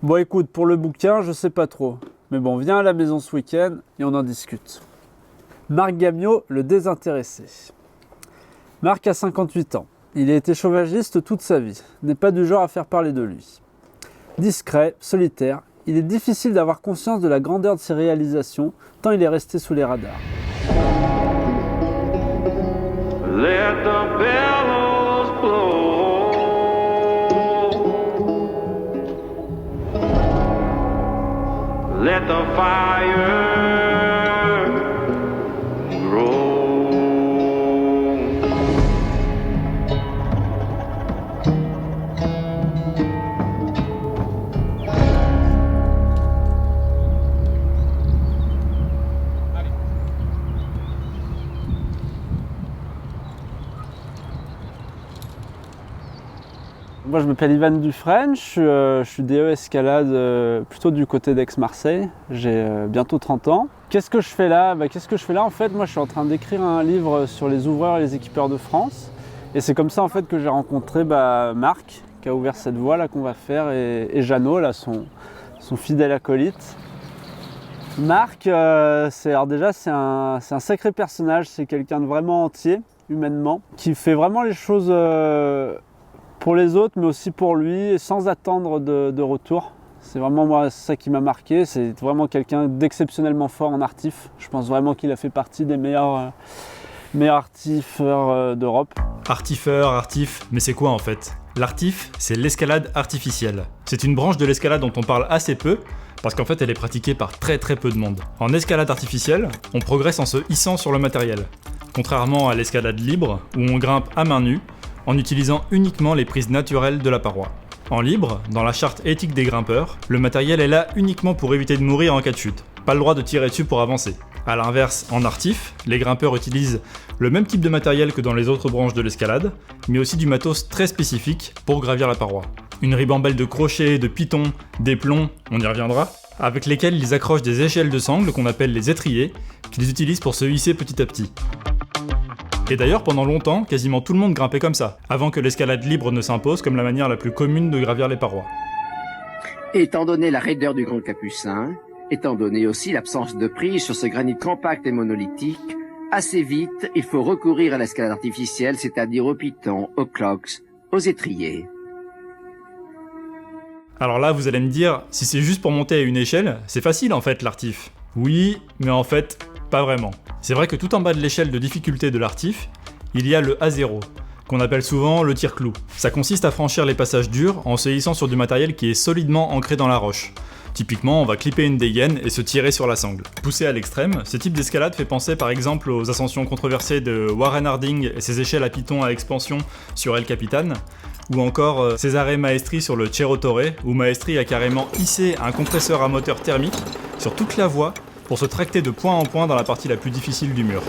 Bon écoute, pour le bouquin, je sais pas trop. Mais bon, viens à la maison ce week-end et on en discute. Marc Gamiot, le désintéressé. Marc a 58 ans. Il a été chauffagiste toute sa vie, n'est pas du genre à faire parler de lui. Discret, solitaire, il est difficile d'avoir conscience de la grandeur de ses réalisations, tant il est resté sous les radars. Let the bellows blow. Let the fire grow. Moi je m'appelle Ivan Dufresne, je suis DE escalade plutôt du côté d'Aix-Marseille. J'ai bientôt 30 ans. Qu'est-ce que je fais là? En fait, moi je suis en train d'écrire un livre sur les ouvreurs et les équipeurs de France. Et c'est comme ça en fait que j'ai rencontré Marc, qui a ouvert cette voie là qu'on va faire, et Jeannot, là, son fidèle acolyte. Marc, c'est un sacré personnage, c'est quelqu'un de vraiment entier, humainement, qui fait vraiment les choses pour les autres, mais aussi pour lui, et sans attendre de retour. C'est vraiment moi ça qui m'a marqué. C'est vraiment quelqu'un d'exceptionnellement fort en artif. Je pense vraiment qu'il a fait partie des meilleurs artifeurs d'Europe. Artif, mais c'est quoi en fait? L'artif, c'est l'escalade artificielle. C'est une branche de l'escalade dont on parle assez peu, parce qu'en fait elle est pratiquée par très peu de monde. En escalade artificielle, on progresse en se hissant sur le matériel, contrairement à l'escalade libre, où on grimpe à main nue, en utilisant uniquement les prises naturelles de la paroi. En libre, dans la charte éthique des grimpeurs, le matériel est là uniquement pour éviter de mourir en cas de chute. Pas le droit de tirer dessus pour avancer. A l'inverse, en artif, les grimpeurs utilisent le même type de matériel que dans les autres branches de l'escalade, mais aussi du matos très spécifique pour gravir la paroi. Une ribambelle de crochets, de pitons, des plombs, on y reviendra, avec lesquels ils accrochent des échelles de sangle qu'on appelle les étriers, qu'ils utilisent pour se hisser petit à petit. Et d'ailleurs, pendant longtemps, quasiment tout le monde grimpait comme ça, avant que l'escalade libre ne s'impose comme la manière la plus commune de gravir les parois. Étant donné la raideur du Grand Capucin, étant donné aussi l'absence de prise sur ce granit compact et monolithique, assez vite, il faut recourir à l'escalade artificielle, c'est-à-dire aux pitons, aux clogs, aux étriers. Alors là, vous allez me dire, si c'est juste pour monter à une échelle, c'est facile en fait l'artif. Oui, mais en fait, pas vraiment. C'est vrai que tout en bas de l'échelle de difficulté de l'artif, il y a le A0, qu'on appelle souvent le tire-clou. Ça consiste à franchir les passages durs en se hissant sur du matériel qui est solidement ancré dans la roche. Typiquement, on va clipper une dégaine et se tirer sur la sangle. Poussé à l'extrême, ce type d'escalade fait penser par exemple aux ascensions controversées de Warren Harding et ses échelles à piton à expansion sur El Capitan, ou encore Cesare Maestri sur le Cerro Torre, où Maestri a carrément hissé un compresseur à moteur thermique sur toute la voie pour se tracter de point en point dans la partie la plus difficile du mur.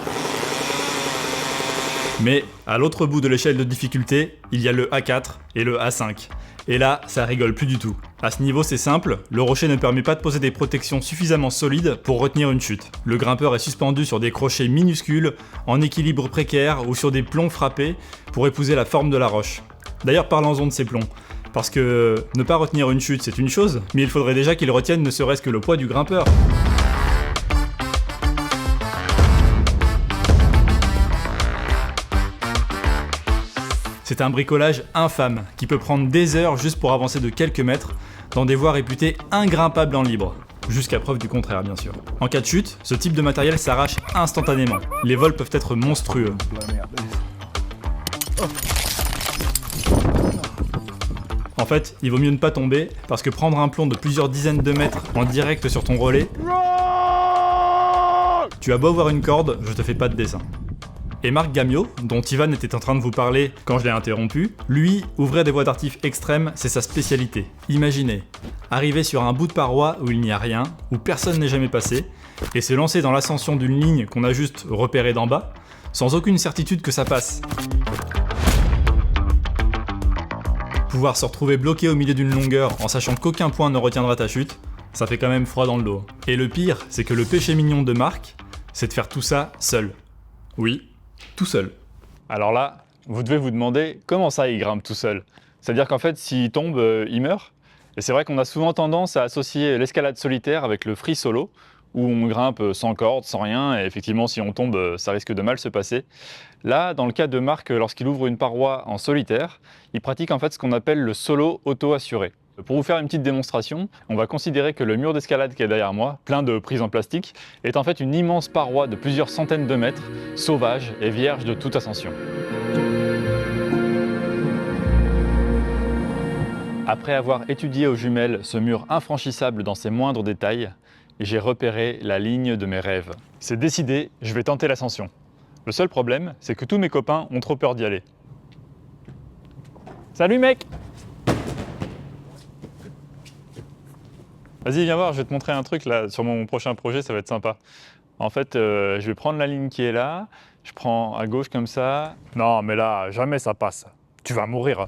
Mais à l'autre bout de l'échelle de difficulté, il y a le A4 et le A5. Et là, ça rigole plus du tout. À ce niveau, c'est simple, le rocher ne permet pas de poser des protections suffisamment solides pour retenir une chute. Le grimpeur est suspendu sur des crochets minuscules, en équilibre précaire ou sur des plombs frappés pour épouser la forme de la roche. D'ailleurs, parlons-en de ces plombs. Parce que ne pas retenir une chute, c'est une chose, mais il faudrait déjà qu'ils retiennent ne serait-ce que le poids du grimpeur. C'est un bricolage infâme, qui peut prendre des heures juste pour avancer de quelques mètres, dans des voies réputées ingrimpables en libre. Jusqu'à preuve du contraire, bien sûr. En cas de chute, ce type de matériel s'arrache instantanément. Les vols peuvent être monstrueux. En fait, il vaut mieux ne pas tomber, parce que prendre un plomb de plusieurs dizaines de mètres en direct sur ton relais... Tu as beau avoir une corde, je te fais pas de dessin. Et Marc Gamiot, dont Ivan était en train de vous parler quand je l'ai interrompu, lui, ouvrir des voies d'artif extrêmes, c'est sa spécialité. Imaginez, arriver sur un bout de paroi où il n'y a rien, où personne n'est jamais passé, et se lancer dans l'ascension d'une ligne qu'on a juste repérée d'en bas, sans aucune certitude que ça passe. Pouvoir se retrouver bloqué au milieu d'une longueur en sachant qu'aucun point ne retiendra ta chute, ça fait quand même froid dans le dos. Et le pire, c'est que le péché mignon de Marc, c'est de faire tout ça seul. Oui, tout seul. Alors là, vous devez vous demander comment ça il grimpe tout seul. C'est-à-dire qu'en fait, s'il tombe, il meurt. Et c'est vrai qu'on a souvent tendance à associer l'escalade solitaire avec le free solo, où on grimpe sans corde, sans rien, et effectivement si on tombe, ça risque de mal se passer. Là, dans le cas de Marc, lorsqu'il ouvre une paroi en solitaire, il pratique en fait ce qu'on appelle le solo auto-assuré. Pour vous faire une petite démonstration, on va considérer que le mur d'escalade qui est derrière moi, plein de prises en plastique, est en fait une immense paroi de plusieurs centaines de mètres, sauvage et vierge de toute ascension. Après avoir étudié aux jumelles ce mur infranchissable dans ses moindres détails, j'ai repéré la ligne de mes rêves. C'est décidé, je vais tenter l'ascension. Le seul problème, c'est que tous mes copains ont trop peur d'y aller. Salut mec! Vas-y, viens voir, je vais te montrer un truc là sur mon prochain projet, ça va être sympa. En fait, je vais prendre la ligne qui est là, je prends à gauche comme ça. Non, mais là, jamais ça passe. Tu vas mourir.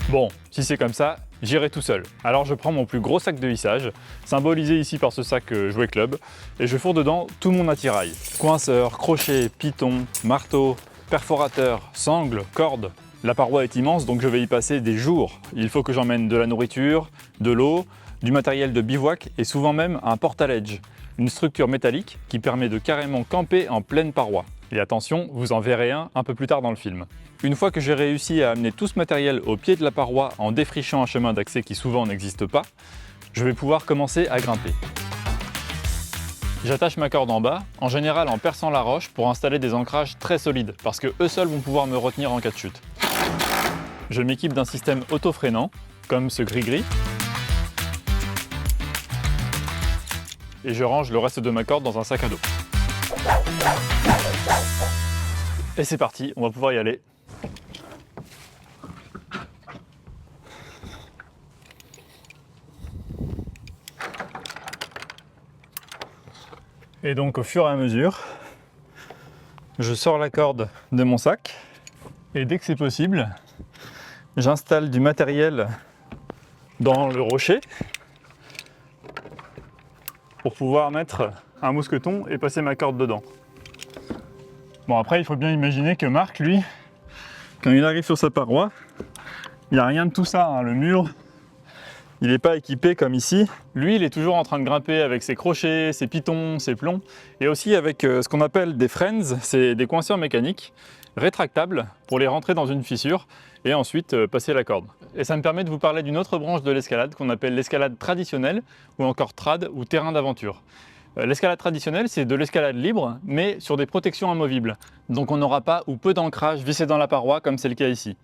Bon, si c'est comme ça, j'irai tout seul. Alors je prends mon plus gros sac de hissage, symbolisé ici par ce sac jouet club, et je fourre dedans tout mon attirail. Coinceur, crochet, piton, marteau, perforateur, sangle, corde. La paroi est immense, donc je vais y passer des jours. Il faut que j'emmène de la nourriture, de l'eau, du matériel de bivouac et souvent même un portaledge, une structure métallique qui permet de carrément camper en pleine paroi. Et attention, vous en verrez un peu plus tard dans le film. Une fois que j'ai réussi à amener tout ce matériel au pied de la paroi en défrichant un chemin d'accès qui souvent n'existe pas, je vais pouvoir commencer à grimper. J'attache ma corde en bas, en général en perçant la roche pour installer des ancrages très solides, parce que eux seuls vont pouvoir me retenir en cas de chute. Je m'équipe d'un système auto-freinant, comme ce gris-gris, et je range le reste de ma corde dans un sac à dos. Et c'est parti, on va pouvoir y aller. Et donc au fur et à mesure, je sors la corde de mon sac et dès que c'est possible, j'installe du matériel dans le rocher pour pouvoir mettre un mousqueton et passer ma corde dedans. Bon, après il faut bien imaginer que Marc, lui, quand il arrive sur sa paroi, il n'y a rien de tout ça, hein. Le mur, il n'est pas équipé comme ici. Lui, il est toujours en train de grimper avec ses crochets, ses pitons, ses plombs, et aussi avec ce qu'on appelle des friends, c'est des coinceurs mécaniques rétractables pour les rentrer dans une fissure et ensuite passer la corde. Et ça me permet de vous parler d'une autre branche de l'escalade qu'on appelle l'escalade traditionnelle ou encore trad ou terrain d'aventure. L'escalade traditionnelle, c'est de l'escalade libre, mais sur des protections amovibles. Donc on n'aura pas ou peu d'ancrage vissé dans la paroi, comme c'est le cas ici.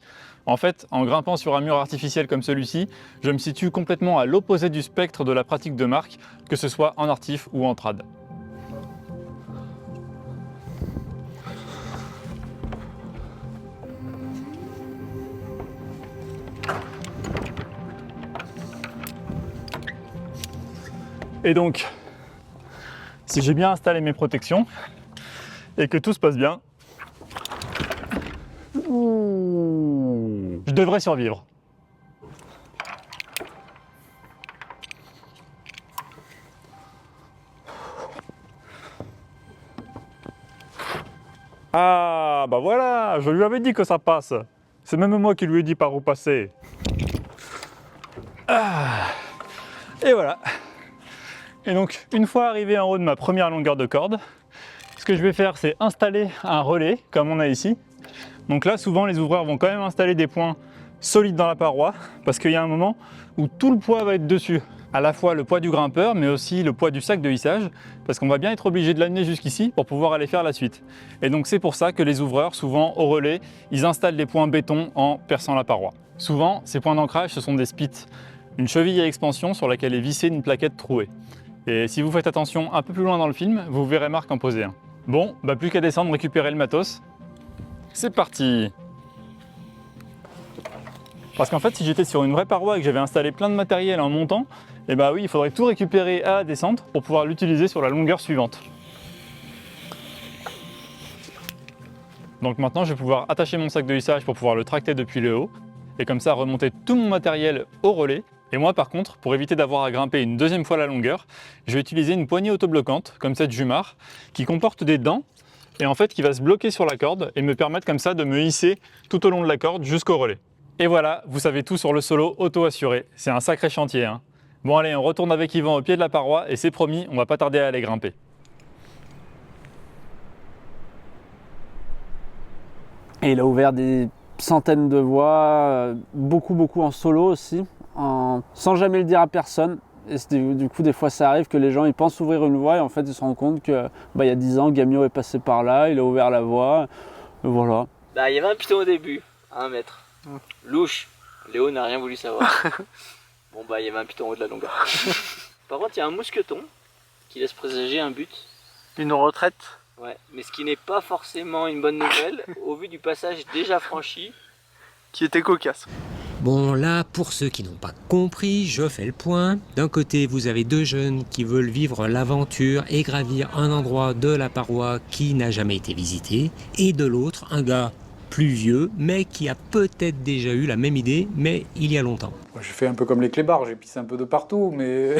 En fait, en grimpant sur un mur artificiel comme celui-ci, je me situe complètement à l'opposé du spectre de la pratique de Marc, que ce soit en artif ou en trad. Et donc, si j'ai bien installé mes protections et que tout se passe bien, je devrais survivre. Ah, bah voilà, je lui avais dit que ça passe. C'est même moi qui lui ai dit par où passer. Ah, et voilà. Et donc, une fois arrivé en haut de ma première longueur de corde, ce que je vais faire, c'est installer un relais, comme on a ici. Donc là, souvent, les ouvreurs vont quand même installer des points solides dans la paroi, parce qu'il y a un moment où tout le poids va être dessus. À la fois le poids du grimpeur, mais aussi le poids du sac de hissage, parce qu'on va bien être obligé de l'amener jusqu'ici pour pouvoir aller faire la suite. Et donc c'est pour ça que les ouvreurs, souvent au relais, ils installent des points béton en perçant la paroi. Souvent, ces points d'ancrage, ce sont des spits, une cheville à expansion sur laquelle est vissée une plaquette trouée. Et si vous faites attention un peu plus loin dans le film, vous verrez Marc en poser un. Bon, bah plus qu'à descendre récupérer le matos. C'est parti! Parce qu'en fait, si j'étais sur une vraie paroi et que j'avais installé plein de matériel en montant, et bah oui, il faudrait tout récupérer à la descente pour pouvoir l'utiliser sur la longueur suivante. Donc maintenant, je vais pouvoir attacher mon sac de hissage pour pouvoir le tracter depuis le haut, et comme ça remonter tout mon matériel au relais. Et moi par contre, pour éviter d'avoir à grimper une deuxième fois la longueur, je vais utiliser une poignée autobloquante, comme cette Jumar, qui comporte des dents, et en fait qui va se bloquer sur la corde et me permettre comme ça de me hisser tout au long de la corde jusqu'au relais. Et voilà, vous savez tout sur le solo auto-assuré. C'est un sacré chantier, hein. Bon allez, on retourne avec Yvan au pied de la paroi et c'est promis, on va pas tarder à aller grimper. Et il a ouvert des centaines de voies, beaucoup en solo aussi, sans jamais le dire à personne. Et du coup, des fois, ça arrive que les gens ils pensent ouvrir une voie et en fait, ils se rendent compte que il y a 10 ans, Gamio est passé par là, il a ouvert la voie. Et voilà. Bah, il y avait un piton au début, à 1 mètre. Louche. Léo n'a rien voulu savoir. Bon, bah, il y avait un piton en haut de la longueur. Par contre, il y a un mousqueton qui laisse présager un but. Une retraite. Ouais, mais ce qui n'est pas forcément une bonne nouvelle au vu du passage déjà franchi. Qui était cocasse. Bon, là, pour ceux qui n'ont pas compris, je fais le point. D'un côté, vous avez 2 jeunes qui veulent vivre l'aventure et gravir un endroit de la paroi qui n'a jamais été visité. Et de l'autre, un gars plus vieux, mais qui a peut-être déjà eu la même idée, mais il y a longtemps. J'ai fait un peu comme les clébards, j'ai pissé un peu de partout, mais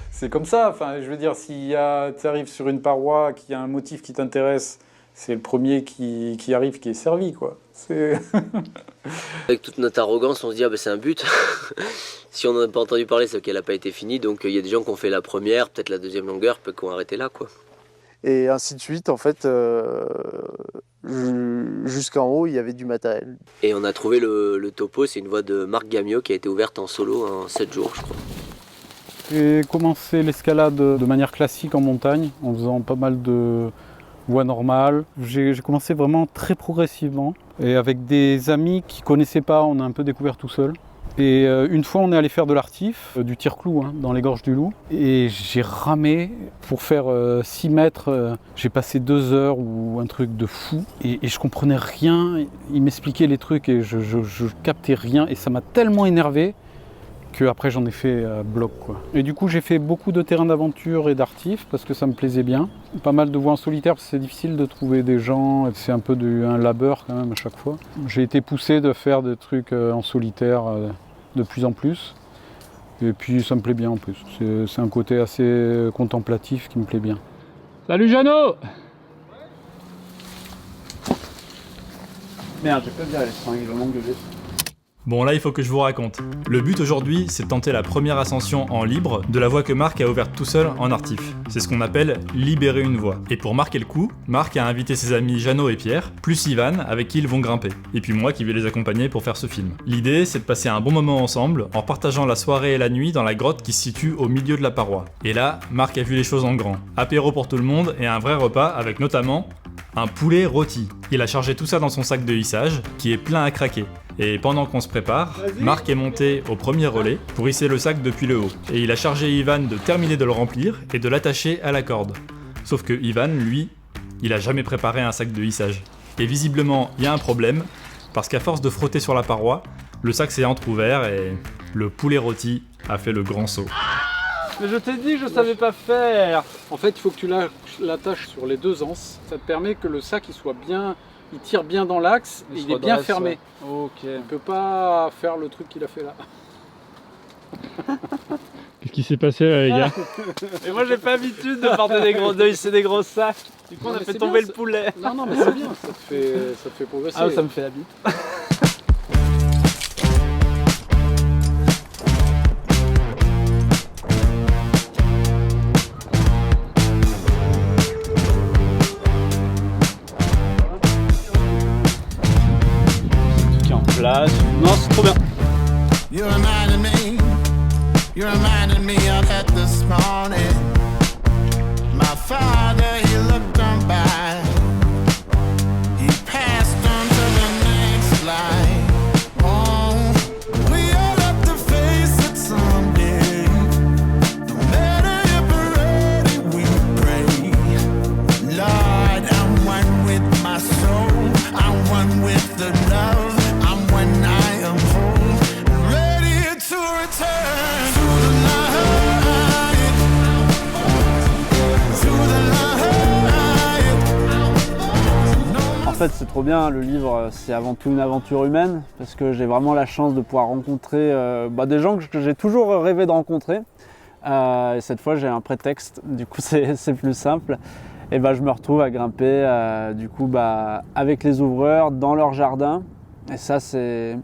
c'est comme ça. Enfin, je veux dire, tu arrives sur une paroi, qu'il y a un motif qui t'intéresse, c'est le premier qui arrive qui est servi, quoi. Avec toute notre arrogance, on se dit c'est un but. Si on n'en a pas entendu parler, c'est qu'elle n'a pas été finie. Donc il y a des gens qui ont fait la première, peut-être la deuxième longueur, peut-être qui ont arrêté là, quoi. Et ainsi de suite, en fait, jusqu'en haut, il y avait du matériel. Et on a trouvé le topo, c'est une voie de Marc Gamio qui a été ouverte en solo en 7 jours, je crois. J'ai commencé l'escalade de manière classique en montagne, en faisant pas mal de voies normales. J'ai commencé vraiment très progressivement. Et avec des amis qui ne connaissaient pas, on a un peu découvert tout seul. Et une fois, on est allé faire de l'artif, du tir-clou, dans les gorges du Loup. Et j'ai ramé pour faire 6 mètres. J'ai passé 2 heures ou un truc de fou. Et je comprenais rien. Il m'expliquait les trucs et je captais rien. Et ça m'a tellement énervé qu'après j'en ai fait bloc, quoi. Et du coup, j'ai fait beaucoup de terrains d'aventure et d'artif parce que ça me plaisait bien. Pas mal de voies en solitaire parce que c'est difficile de trouver des gens. C'est un peu un labeur quand même à chaque fois. J'ai été poussé de faire des trucs en solitaire de plus en plus. Et puis ça me plaît bien en plus. C'est un côté assez contemplatif qui me plaît bien. Salut Jeannot! Merde, j'ai pas viré les seringues, je manque de vite. Bon là il faut que je vous raconte. Le but aujourd'hui c'est de tenter la première ascension en libre de la voie que Marc a ouverte tout seul en artif. C'est ce qu'on appelle libérer une voie. Et pour marquer le coup, Marc a invité ses amis Jeannot et Pierre, plus Ivan avec qui ils vont grimper. Et puis moi qui vais les accompagner pour faire ce film. L'idée c'est de passer un bon moment ensemble en partageant la soirée et la nuit dans la grotte qui se situe au milieu de la paroi. Et là, Marc a vu les choses en grand. Apéro pour tout le monde et un vrai repas avec notamment un poulet rôti. Il a chargé tout ça dans son sac de hissage qui est plein à craquer. Et pendant qu'on se prépare, Marc est monté au premier relais pour hisser le sac depuis le haut. Et il a chargé Ivan de terminer de le remplir et de l'attacher à la corde. Sauf que Ivan, lui, il a jamais préparé un sac de hissage. Et visiblement, il y a un problème, parce qu'à force de frotter sur la paroi, le sac s'est entrouvert et le poulet rôti a fait le grand saut. Mais je t'ai dit que je savais pas faire. En fait, il faut que tu l'attaches sur les 2 anses. Ça te permet que le sac il tire bien dans l'axe et il est bien fermé. Ok. Il peut pas faire le truc qu'il a fait là. Qu'est-ce qui s'est passé là les gars? Et moi j'ai pas l'habitude de porter des gros sacs. Du coup on a fait tomber le poulet. Non mais c'est bien, ça te fait progresser. Ah ça me fait la bite. Non, c'est trop bien. You reminded me of that this morning. My father, he looked on by. He passed on to the next life. Oh, we all have to face it someday. No matter if we're ready, we pray. Lord, I'm one with my soul. I'm one with the love. En fait, c'est trop bien, le livre, c'est avant tout une aventure humaine, parce que j'ai vraiment la chance de pouvoir rencontrer des gens que j'ai toujours rêvé de rencontrer. Et cette fois, j'ai un prétexte, du coup, c'est plus simple. Et je me retrouve à grimper, avec les ouvreurs, dans leur jardin. Et ça, c'est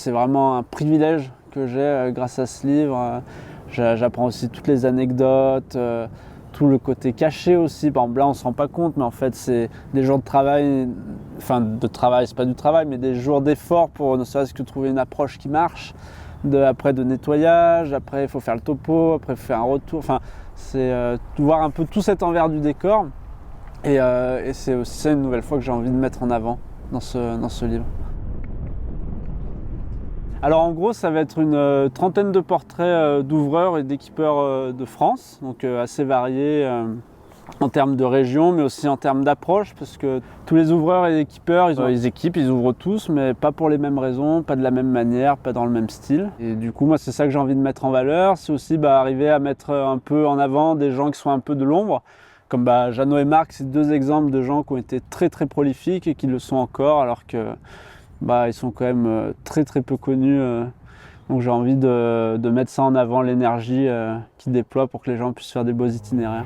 vraiment un privilège que j'ai grâce à ce livre. J'apprends aussi toutes les anecdotes, tout le côté caché aussi. Par exemple, là, on ne se rend pas compte, mais en fait, c'est des jours de travail, enfin de travail, c'est pas du travail, mais des jours d'effort pour ne serait-ce que trouver une approche qui marche. Après de nettoyage, après il faut faire le topo, après il faut faire un retour. Enfin, c'est voir un peu tout cet envers du décor. Et c'est aussi ça une nouvelle fois que j'ai envie de mettre en avant dans ce livre. Alors en gros, ça va être une trentaine de portraits d'ouvreurs et d'équipeurs de France, donc assez variés en termes de région, mais aussi en termes d'approche, parce que tous les ouvreurs et équipeurs, ils équipent, ils ouvrent tous, mais pas pour les mêmes raisons, pas de la même manière, pas dans le même style. Et du coup, moi, c'est ça que j'ai envie de mettre en valeur, c'est aussi arriver à mettre un peu en avant des gens qui sont un peu de l'ombre, comme Jeannot et Marc, c'est deux exemples de gens qui ont été très très prolifiques et qui le sont encore, alors que ils sont quand même très très peu connus. Donc j'ai envie de mettre ça en avant, l'énergie qu'ils déploient pour que les gens puissent faire des beaux itinéraires.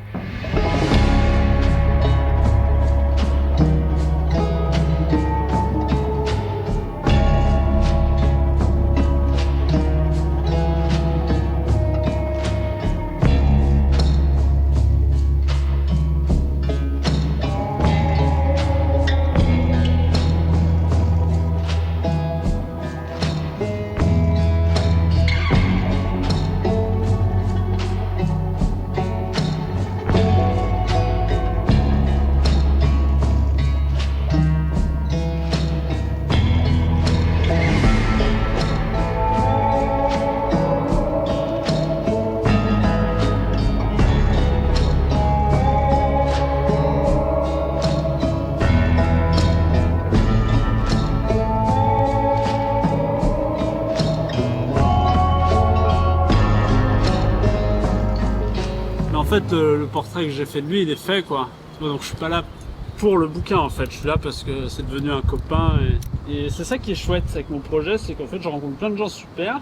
En fait, le portrait que j'ai fait de lui, il est fait quoi. Donc je suis pas là pour le bouquin en fait, je suis là parce que c'est devenu un copain. Et c'est ça qui est chouette avec mon projet, c'est qu'en fait je rencontre plein de gens super.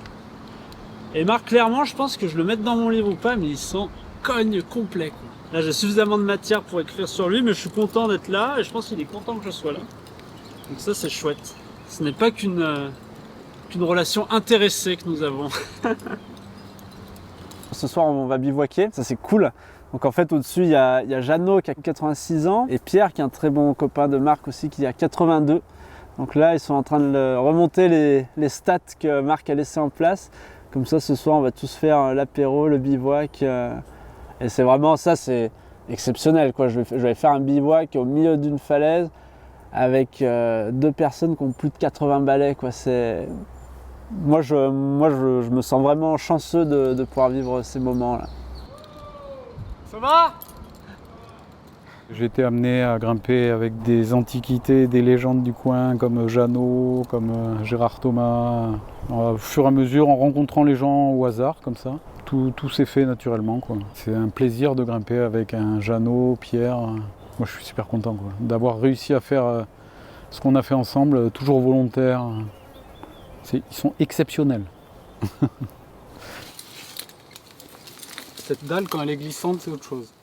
Et Marc, clairement, je pense que je le mette dans mon livre ou pas, mais il s'en cogne complet quoi. Là j'ai suffisamment de matière pour écrire sur lui, mais je suis content d'être là et je pense qu'il est content que je sois là. Donc ça c'est chouette. Ce n'est pas qu'une relation intéressée que nous avons. Ce soir, on va bivouaquer, ça c'est cool. Donc en fait, au-dessus, il y a Jeannot qui a 86 ans et Pierre qui est un très bon copain de Marc aussi qui a 82. Donc là, ils sont en train de remonter les stats que Marc a laissé en place. Comme ça, ce soir, on va tous faire l'apéro, le bivouac. Et c'est vraiment ça, c'est exceptionnel, quoi. Je vais faire un bivouac au milieu d'une falaise avec deux personnes qui ont plus de 80 balais, quoi. Moi, je me sens vraiment chanceux de pouvoir vivre ces moments-là. Ça va ? J'ai été amené à grimper avec des antiquités, des légendes du coin comme Jeannot, comme Gérard Thomas. Au fur et à mesure, en rencontrant les gens au hasard, comme ça, tout s'est fait naturellement, quoi. C'est un plaisir de grimper avec un Jeannot, Pierre. Moi, je suis super content, quoi, d'avoir réussi à faire ce qu'on a fait ensemble, toujours volontaire. Ils sont exceptionnels. Cette dalle, quand elle est glissante, c'est autre chose.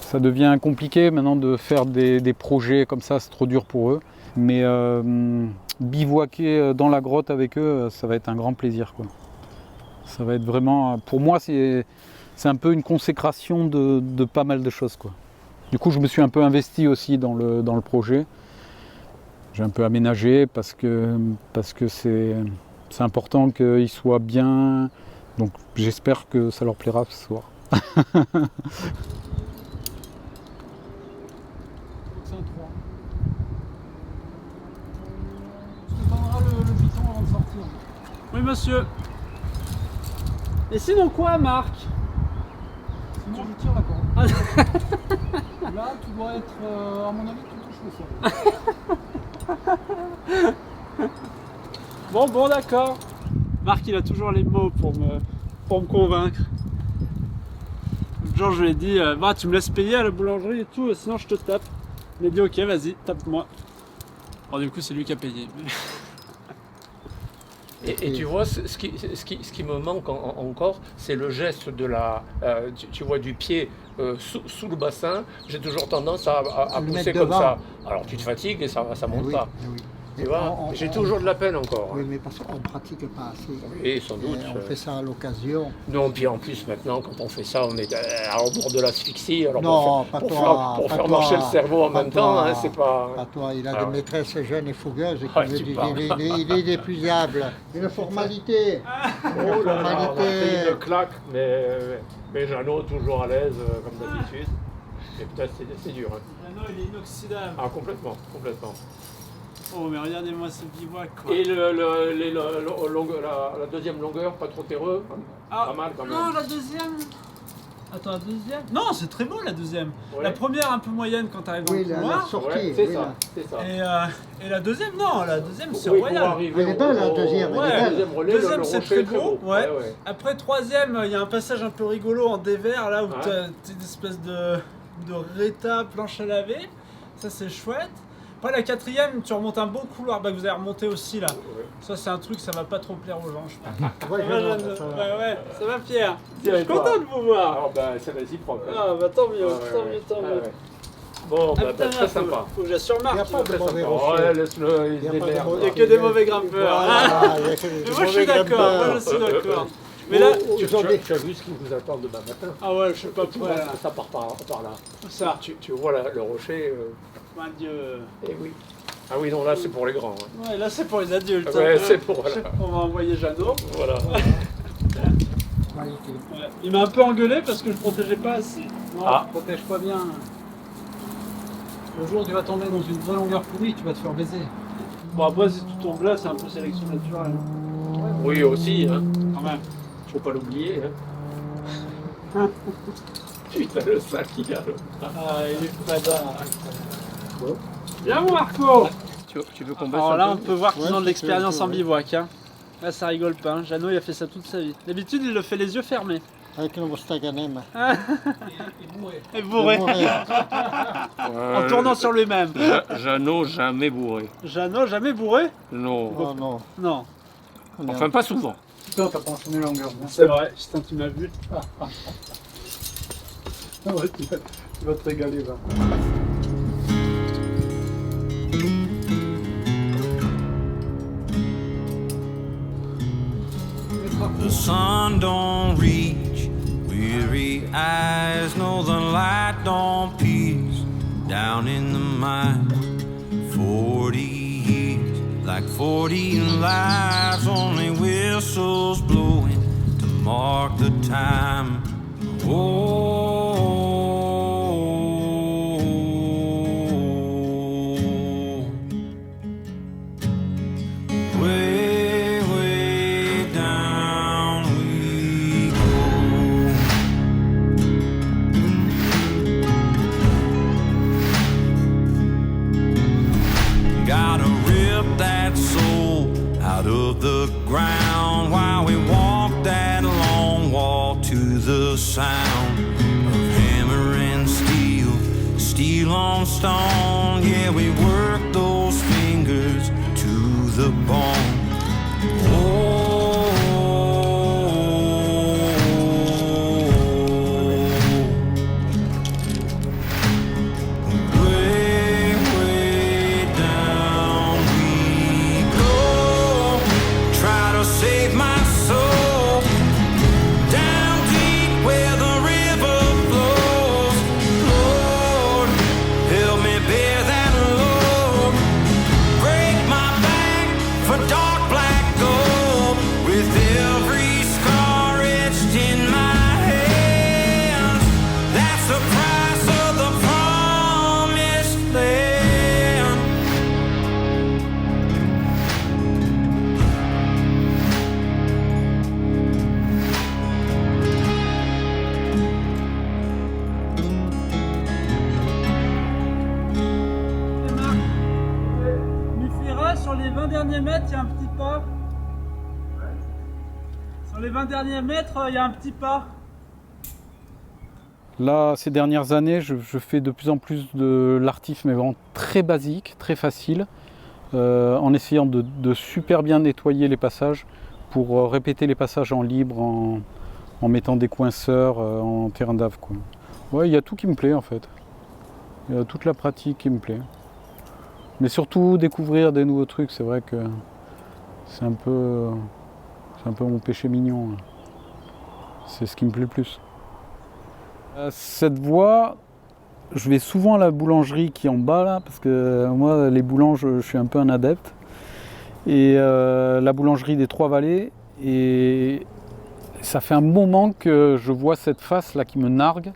Ça devient compliqué maintenant de faire des projets comme ça, c'est trop dur pour eux. Mais bivouaquer dans la grotte avec eux, ça va être un grand plaisir, quoi. Ça va être vraiment, pour moi, c'est un peu une consécration de pas mal de choses, quoi. Du coup, je me suis un peu investi aussi dans le projet. J'ai un peu aménagé parce que c'est important qu'ils soient bien. Donc j'espère que ça leur plaira ce soir. Oui, monsieur. Et sinon quoi, Marc? Sinon, je tire la corde. Là, tu dois être, à mon avis, tu touches le sol. Bon, d'accord. Marc, il a toujours les mots pour me convaincre. Genre, je lui ai dit, tu me laisses payer à la boulangerie et tout, sinon je te tape. Il m'a dit, ok, vas-y, tape-moi. Bon, du coup, c'est lui qui a payé. Et tu vois, ce qui me manque encore, c'est le geste de la, tu vois, du pied sous le bassin. J'ai toujours tendance à pousser comme ça. Alors tu te fatigues et ça monte pas. Oui. Tu vois, j'ai toujours de la peine encore. Oui, mais parce qu'on ne pratique pas assez. Oui, sans doute. On fait ça à l'occasion. Non, puis en plus, maintenant, quand on fait ça, on est au bord de l'asphyxie. Alors Non, pour faire marcher le cerveau en même temps, hein, c'est pas... Pas toi, il a des maîtresses jeunes et fougueuses et Ah, qui tu veut parles. il est inépuisable. Une formalité. Oh là là, on a pris une claque, mais Jeannot, toujours à l'aise, comme d'habitude. Et putain, c'est dur. Hein. Jeannot, il est inoxydable. Ah, complètement, complètement. Oh, mais regardez-moi ce bivouac, quoi. Et la deuxième longueur, pas trop terreux, pas mal quand même. Non, la deuxième. Attends, la deuxième. Non, c'est très beau la deuxième. Ouais. La première un peu moyenne quand t'arrives dans Oui, le la couloir. sortie. Ouais, c'est oui, ça, là. c'est ça. Et la deuxième, non, la deuxième c'est Oui, pour royal. arriver Elle est belle, la deuxième, elle est Ouais. belle. deuxième relais, Deuxième, le c'est rocher très est très beau. beau. Ouais. Ouais. Après, troisième, il y a un passage un peu rigolo en dévers là où Ouais. t'as une espèce de réta, planche à laver. Ça, c'est chouette. Après, la quatrième, tu remontes un bon couloir que vous avez remonté aussi là. Ouais. Ça, c'est un truc, ça va pas trop plaire aux gens, je pense. Ouais, Ça va, Jeannot, Jeannot ça va. ouais, ça va, Pierre. Tiens, Je et suis toi content de vous voir. Alors, ben, c'est réciproque. Hein. Ah, bah tant mieux, Ouais, tant ouais, mieux, tant ouais, mieux. ouais. Bon, Ah, bah, putain, très sympa. Faut que j'assure Il n'y a Marc. pas de mauvais Oh, rochers. ouais, laisse-le, il Il y se a pas de démerde. Il n'y a que des mauvais grimpeurs. Voilà, il y a que des Mais moi, je mauvais suis d'accord. grimpeurs. Moi, je suis d'accord. Mais là, tu as vu ce qui vous attend demain matin? ah ouais, je sais pas Tu pourquoi. vois, ça part par là. Ça, Tu vois le rocher. mon Dieu. Eh oui. Ah oui, non, là, c'est pour les grands. Hein. Ouais, là, c'est pour les adultes. Ouais, hein. c'est pour. Voilà. On va envoyer Jeannot. Voilà. Qualité. Ouais. Il m'a un peu engueulé parce que je protégeais pas assez. Non, Ah. protège pas bien. Le jour où tu vas tomber dans une vraie longueur pourrie, tu vas te faire baiser. Bon, après, si tu tombes là, c'est un peu sélection naturelle. Oui, aussi, hein. Quand même. Faut pas l'oublier, hein. Putain, le sac qu'il y a là. Ah, il est badard. Viens, mon Marco. Tu veux qu'on baisse Alors un là, peu on peut voir qu'ils Ouais, ont de c'est l'expérience sûr, en ouais. bivouac. Hein. Là, ça rigole pas. Hein. Jeannot, il a fait ça toute sa vie. D'habitude, il le fait les yeux fermés. Avec le Mostaganem. Et bourré. En tournant sur lui-même. Jeannot, jamais bourré. Jeannot, jamais bourré? Non. Oh non. Non. Enfin, pas souvent. Putain, t'as pas enchaîné la longueur. C'est vrai. Putain, tu m'as vu. Ouais, tu vas te régaler, va. The sun don't reach, weary eyes know the light don't pierce down in the mine. 40 years, like 40 lives, only whistles blowing to mark the time. Oh, way, way down we go. Gotta rip that soul out of the ground while we walk that long walk to the sound of hammer and steel, steel on stone. Yeah, we work those fingers to the bone. Way, way down we go. Try to save my soul down deep where the river flows. Lord, help me bear that load. Break my back for dark black gold. With every scar etched in my hands, that's the price of the promised land. Et Marc, Mufira, sur les 20 derniers mètres, il y a un petit pas. Sur les 20 derniers mètres, il y a un petit pas. Là, ces dernières années, je fais de plus en plus de l'artif, mais vraiment très basique, très facile, en essayant de super bien nettoyer les passages pour répéter les passages en libre, en mettant des coinceurs en terrain d'ave, quoi. Ouais, il y a tout qui me plaît en fait. Il y a toute la pratique qui me plaît. Mais surtout découvrir des nouveaux trucs, c'est vrai que c'est un peu mon péché mignon. C'est ce qui me plaît le plus. Cette voie, je vais souvent à la boulangerie qui est en bas là, parce que moi les boulanges, je suis un peu un adepte. Et la boulangerie des Trois-Vallées, et ça fait un moment que je vois cette face là qui me nargue.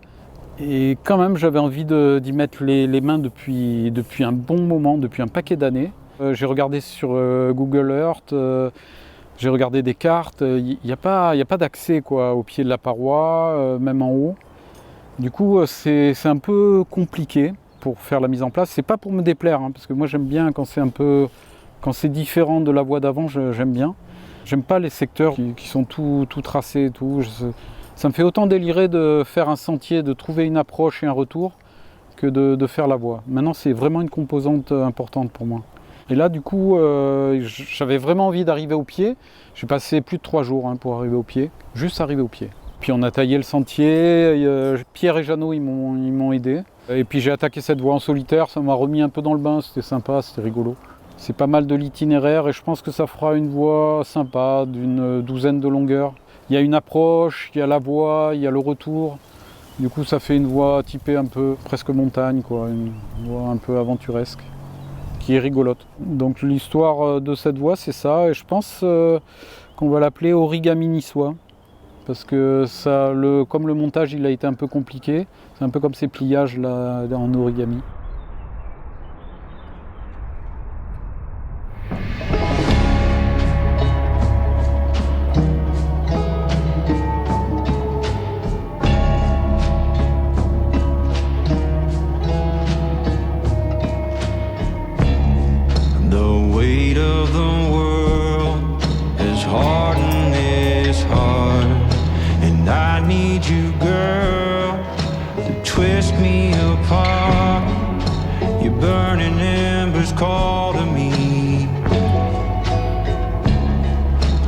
Et quand même j'avais envie d'y mettre les mains depuis un bon moment, depuis un paquet d'années. J'ai regardé sur Google Earth, j'ai regardé des cartes, il n'y a pas d'accès quoi, au pied de la paroi, même en haut. Du coup c'est un peu compliqué pour faire la mise en place. C'est pas pour me déplaire, hein, parce que moi j'aime bien quand c'est différent de la voie d'avant, j'aime bien. J'aime pas les secteurs qui sont tout tracés et tout. Ça me fait autant délirer de faire un sentier, de trouver une approche et un retour, que de faire la voie. Maintenant c'est vraiment une composante importante pour moi. Et là du coup j'avais vraiment envie d'arriver au pied. J'ai passé plus de 3 jours pour arriver au pied, juste arriver au pied. Puis on a taillé le sentier, Pierre et Jeannot ils m'ont aidé. Et puis j'ai attaqué cette voie en solitaire, ça m'a remis un peu dans le bain, c'était sympa, c'était rigolo. C'est pas mal de l'itinéraire et je pense que ça fera une voie sympa d'une 12aine de longueurs. Il y a une approche, il y a la voie, il y a le retour. Du coup ça fait une voie typée un peu presque montagne, quoi, une voie un peu aventuresque, qui est rigolote. Donc l'histoire de cette voie c'est ça, et je pense qu'on va l'appeler origami niçois. Parce que comme le montage il a été un peu compliqué, c'est un peu comme ces pliages là en origami. The weight of the world is hardened this heart, and I need you, girl, to twist me apart. Your burning embers call to me,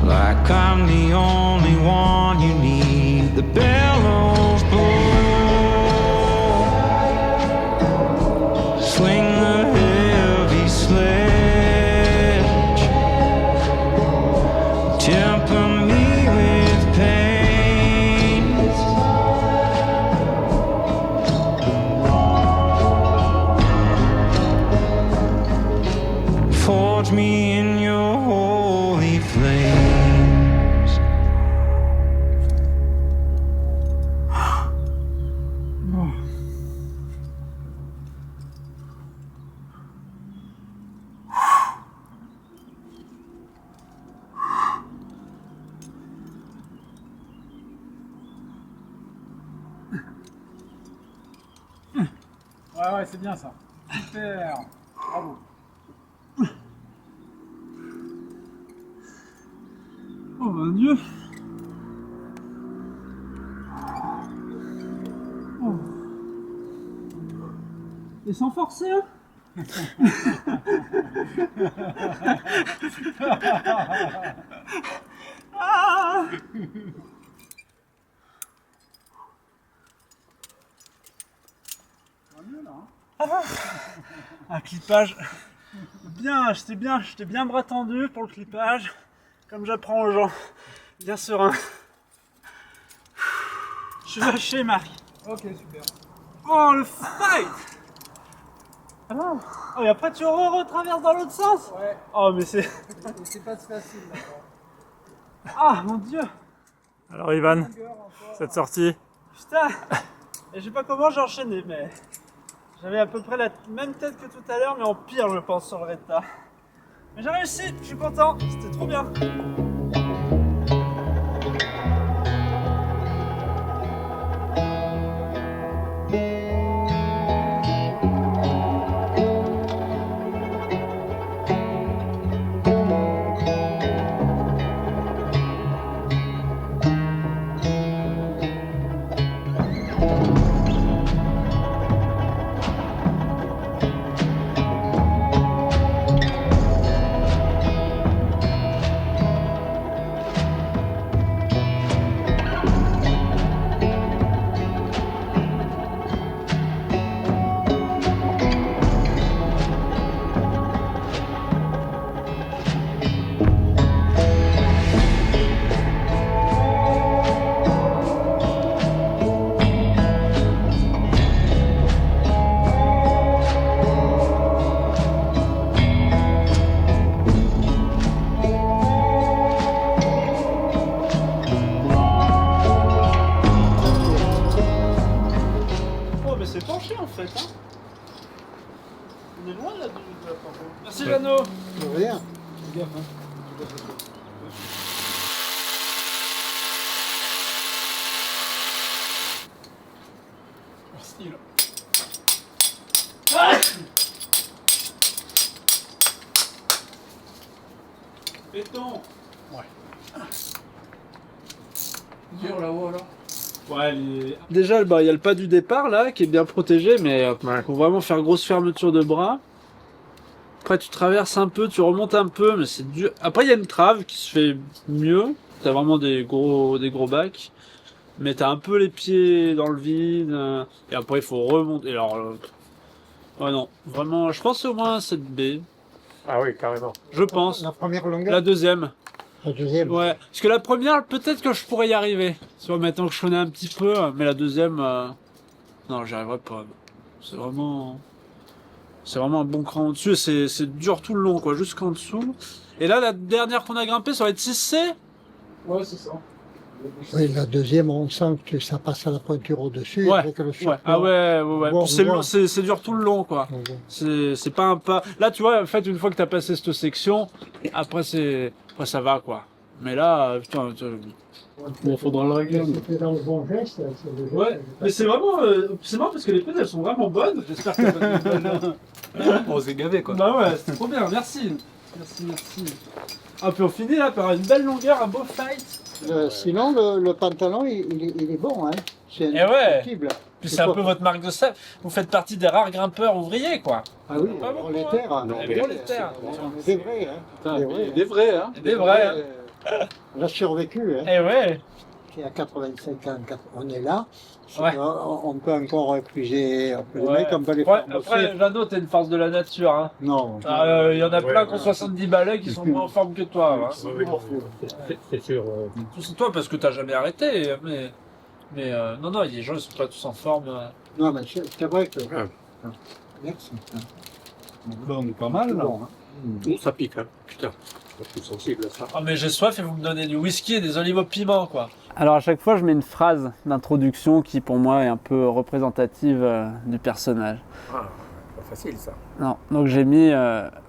like I'm the only one you need. The bellows blow, swing the heavy sledge, temper me with pain, forge me in your holy flames. Ouais, c'est bien ça. Super. Bravo. Oh mon Dieu. Oh. Et sans forcer, hein. Ah. Un clippage bien, j'étais bien bras tendu pour le clippage, comme j'apprends aux gens, bien serein. Je suis lâché, Marc. Ok, super. Oh, le fight. Oh, et après tu retraverses dans l'autre sens. Ouais. Oh, mais c'est pas facile, d'accord. Ah, mon Dieu. Alors Ivan, cette sortie? Putain. Et je sais pas comment j'ai enchaîné, mais j'avais à peu près la même tête que tout à l'heure, mais en pire, je pense, sur le Retta. Mais j'ai réussi, je suis content, c'était trop bien. Dur là-haut alors. Ouais, déjà, il y a le pas du départ là qui est bien protégé, mais faut vraiment faire grosse fermeture de bras. Après, tu traverses un peu, tu remontes un peu, mais c'est dur. Après, il y a une trave qui se fait mieux. T'as vraiment des gros bacs, mais t'as un peu les pieds dans le vide. Et après, il faut remonter. Alors, ouais, non, vraiment, je pense au moins cette B. Ah oui, carrément. Je pense. La première longueur. La deuxième. La deuxième. Ouais, parce que la première, peut-être que je pourrais y arriver. Soit maintenant que je connais un petit peu, mais la deuxième, non, j'y arriverai pas. C'est vraiment un bon cran au-dessus. C'est dur tout le long, quoi, jusqu'en dessous. Et là, la dernière qu'on a grimpée, ça va être 6C. Ouais, c'est ça. Oui, la deuxième, on sent que ça passe à la pointure au-dessus. Ouais, avec le ouais. surplomb. Ah ouais. Bon, Puis c'est bon. long, c'est dur tout le long, quoi. C'est pas un pas. Là, tu vois, en fait, une fois que t'as passé cette section, après ça va, quoi. Mais là, putain, bon, faudra le régler. C'était dans le bon geste. Ouais, mais c'est vraiment, c'est marrant parce que les pneus elles sont vraiment bonnes. J'espère qu'elles vont être bonnes. On s'est gavé quoi. Bah ouais, c'était trop bien, merci. Merci. Ah, puis on finit là par une belle longueur, un beau fight. Sinon, le pantalon, il est bon, hein. C'est Et ouais. indiscutible. Puis c'est un peu votre marque de salle. Vous faites partie des rares grimpeurs ouvriers, quoi. Ah oui, Pas pour beaucoup, les hein. terres. Non, mais pour les terres. On est des vrais, hein. Des vrais, hein. Des vrais, hein. On a survécu, hein. Eh ouais. Et à 85 ans, on est là. Ouais. On peut encore refuser les Ouais. mecs, on peut les Ouais, faire bosser. après, Jeannot, t'es une force de la nature, hein. Non. Il y en a plein qui ont 70 balais qui sont moins en forme que toi, hein. C'est sûr. C'est toi parce que t'as jamais arrêté, mais non, les gens ils sont pas tous en forme. Non, mais c'est vrai que. Merci. Bon, on est pas mal là. Ça pique, hein. Putain, je suis sensible à ça. Ah, mais j'ai soif et vous me donnez du whisky et des olives au piment, quoi. Alors à chaque fois, je mets une phrase d'introduction qui pour moi est un peu représentative du personnage. Ah, pas facile ça. Non, donc j'ai mis,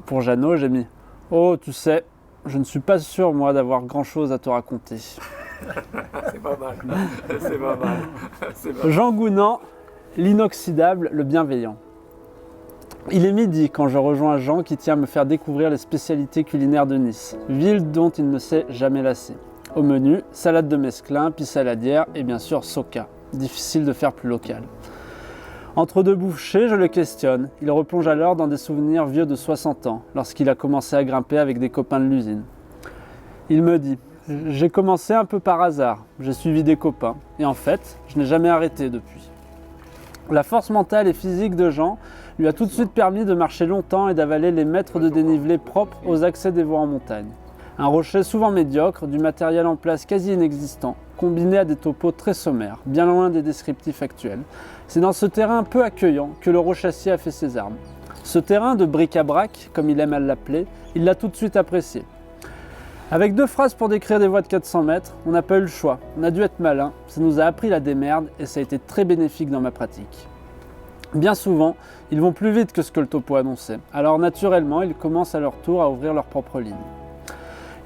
pour Jeannot, j'ai mis « Oh, tu sais, je ne suis pas sûr, moi, d'avoir grand-chose à te raconter. » C'est pas mal. C'est pas mal. C'est pas mal. Jean Gounand, l'inoxydable, le bienveillant. Il est midi quand je rejoins Jean qui tient à me faire découvrir les spécialités culinaires de Nice, ville dont il ne s'est jamais lassé. Au menu, salade de mesclun, puis saladière et bien sûr soca. Difficile de faire plus local. Entre deux bouchées, je le questionne. Il replonge alors dans des souvenirs vieux de 60 ans, lorsqu'il a commencé à grimper avec des copains de l'usine. Il me dit « J'ai commencé un peu par hasard, j'ai suivi des copains, et en fait, je n'ai jamais arrêté depuis. » La force mentale et physique de Jean lui a tout de suite permis de marcher longtemps et d'avaler les mètres de dénivelé propres aux accès des voies en montagne. Un rocher souvent médiocre, du matériel en place quasi inexistant, combiné à des topos très sommaires, bien loin des descriptifs actuels. C'est dans ce terrain peu accueillant que le rochassier a fait ses armes. Ce terrain de bric-à-brac, comme il aime à l'appeler, il l'a tout de suite apprécié. Avec 2 phrases pour décrire des voies de 400 mètres, on n'a pas eu le choix, on a dû être malin, ça nous a appris la démerde et ça a été très bénéfique dans ma pratique. Bien souvent, ils vont plus vite que ce que le topo annonçait, alors naturellement, ils commencent à leur tour à ouvrir leur propre ligne.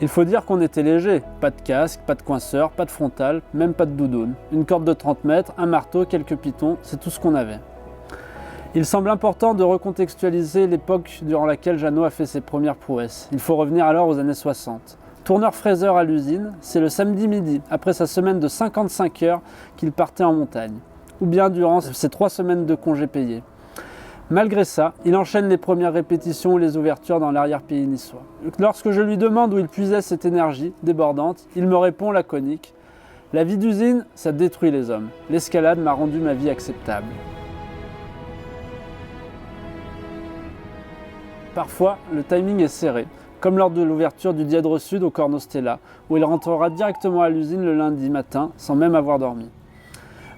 Il faut dire qu'on était léger, pas de casque, pas de coinceur, pas de frontal, même pas de doudoune. Une corde de 30 mètres, un marteau, quelques pitons, c'est tout ce qu'on avait. Il semble important de recontextualiser l'époque durant laquelle Jeannot a fait ses premières prouesses. Il faut revenir alors aux années 60. Tourneur fraiseur à l'usine, c'est le samedi midi, après sa semaine de 55 heures, qu'il partait en montagne. Ou bien durant ses 3 semaines de congés payés. Malgré ça, il enchaîne les premières répétitions ou les ouvertures dans l'arrière-pays niçois. Lorsque je lui demande où il puisait cette énergie débordante, il me répond laconique « La vie d'usine, ça détruit les hommes. L'escalade m'a rendu ma vie acceptable. » Parfois, le timing est serré, comme lors de l'ouverture du Dièdre Sud au Corno Stella, où il rentrera directement à l'usine le lundi matin, sans même avoir dormi.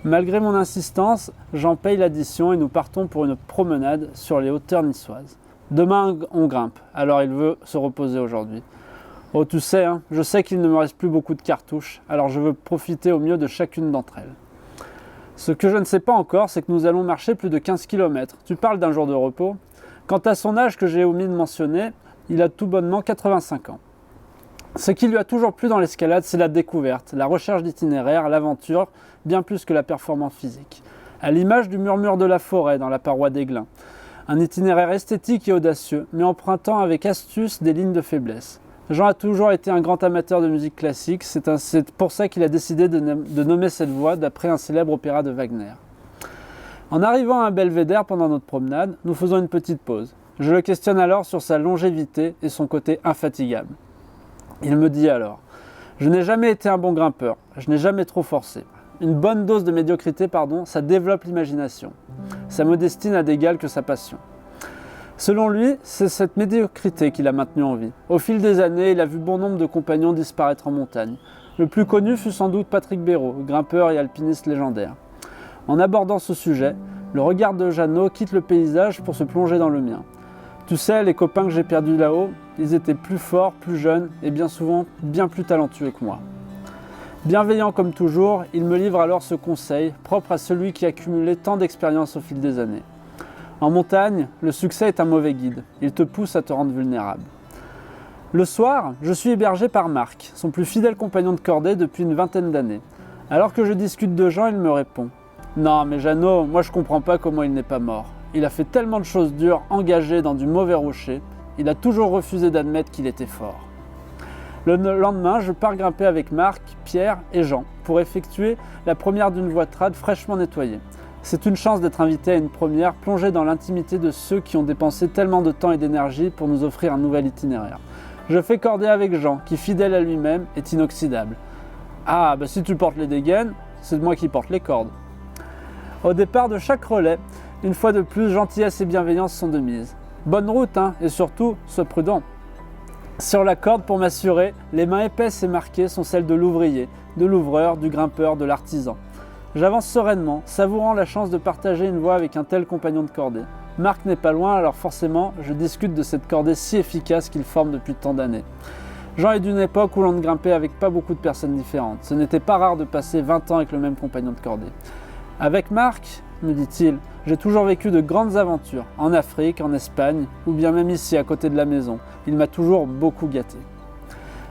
Malgré mon insistance, j'en paye l'addition et nous partons pour une promenade sur les hauteurs niçoises. Demain, on grimpe, alors il veut se reposer aujourd'hui. Oh, tu sais, hein, je sais qu'il ne me reste plus beaucoup de cartouches, alors je veux profiter au mieux de chacune d'entre elles. Ce que je ne sais pas encore, c'est que nous allons marcher plus de 15 km. Tu parles d'un jour de repos. Quant à son âge que j'ai omis de mentionner, il a tout bonnement 85 ans. Ce qui lui a toujours plu dans l'escalade, c'est la découverte, la recherche d'itinéraire, l'aventure, bien plus que la performance physique. À l'image du murmure de la forêt dans la paroi d'Aiglun. Un itinéraire esthétique et audacieux, mais empruntant avec astuce des lignes de faiblesse. Jean a toujours été un grand amateur de musique classique, c'est pour ça qu'il a décidé de nommer cette voie d'après un célèbre opéra de Wagner. En arrivant à un belvédère pendant notre promenade, nous faisons une petite pause. Je le questionne alors sur sa longévité et son côté infatigable. Il me dit alors « Je n'ai jamais été un bon grimpeur, je n'ai jamais trop forcé. Une bonne dose de médiocrité, ça développe l'imagination. Sa modestie n'a d'égal que sa passion. » Selon lui, c'est cette médiocrité qui l'a maintenu en vie. Au fil des années, il a vu bon nombre de compagnons disparaître en montagne. Le plus connu fut sans doute Patrick Béraud, grimpeur et alpiniste légendaire. En abordant ce sujet, le regard de Jeannot quitte le paysage pour se plonger dans le mien. Tu sais, les copains que j'ai perdus là-haut, ils étaient plus forts, plus jeunes et bien souvent bien plus talentueux que moi. Bienveillant comme toujours, il me livre alors ce conseil, propre à celui qui a cumulé tant d'expérience au fil des années. En montagne, le succès est un mauvais guide. Il te pousse à te rendre vulnérable. Le soir, je suis hébergé par Marc, son plus fidèle compagnon de cordée depuis une vingtaine d'années. Alors que je discute de Jean, il me répond « Non, mais Jeannot, moi je comprends pas comment il n'est pas mort. Il a fait tellement de choses dures, engagé dans du mauvais rocher. Il a toujours refusé d'admettre qu'il était fort. » Le lendemain, je pars grimper avec Marc, Pierre et Jean pour effectuer la première d'une voie trad fraîchement nettoyée. C'est une chance d'être invité à une première, plongée dans l'intimité de ceux qui ont dépensé tellement de temps et d'énergie pour nous offrir un nouvel itinéraire. Je fais cordée avec Jean, qui, fidèle à lui-même, est inoxydable. Ah, bah si tu portes les dégaines, c'est moi qui porte les cordes. Au départ de chaque relais, une fois de plus, gentillesse et bienveillance sont de mise. Bonne route, hein, et surtout, sois prudent. Sur la corde, pour m'assurer, les mains épaisses et marquées sont celles de l'ouvrier, de l'ouvreur, du grimpeur, de l'artisan. J'avance sereinement, savourant la chance de partager une voie avec un tel compagnon de cordée. Marc n'est pas loin, alors forcément, je discute de cette cordée si efficace qu'il forme depuis tant d'années. Jean est d'une époque où l'on ne grimpait avec pas beaucoup de personnes différentes. Ce n'était pas rare de passer 20 ans avec le même compagnon de cordée. Avec Marc, me dit-il, j'ai toujours vécu de grandes aventures, en Afrique, en Espagne, ou bien même ici, à côté de la maison. Il m'a toujours beaucoup gâté.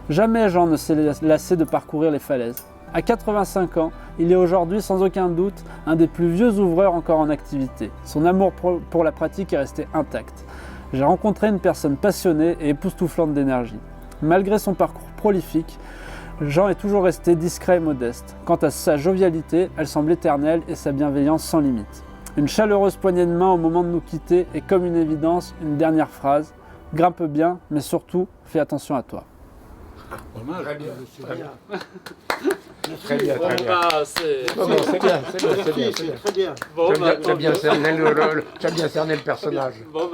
Jamais Jean ne s'est lassé de parcourir les falaises. À 85 ans, il est aujourd'hui sans aucun doute un des plus vieux ouvreurs encore en activité. Son amour pour la pratique est resté intact. J'ai rencontré une personne passionnée et époustouflante d'énergie. Malgré son parcours prolifique, Jean est toujours resté discret et modeste. Quant à sa jovialité, elle semble éternelle et sa bienveillance sans limite. Une chaleureuse poignée de main au moment de nous quitter et comme une évidence, une dernière phrase. Grimpe bien, mais surtout, fais attention à toi. Très bien, très bien. Très bien, très bien. C'est bien, c'est très bien. Bon, Tu as bien cerné le personnage. Bon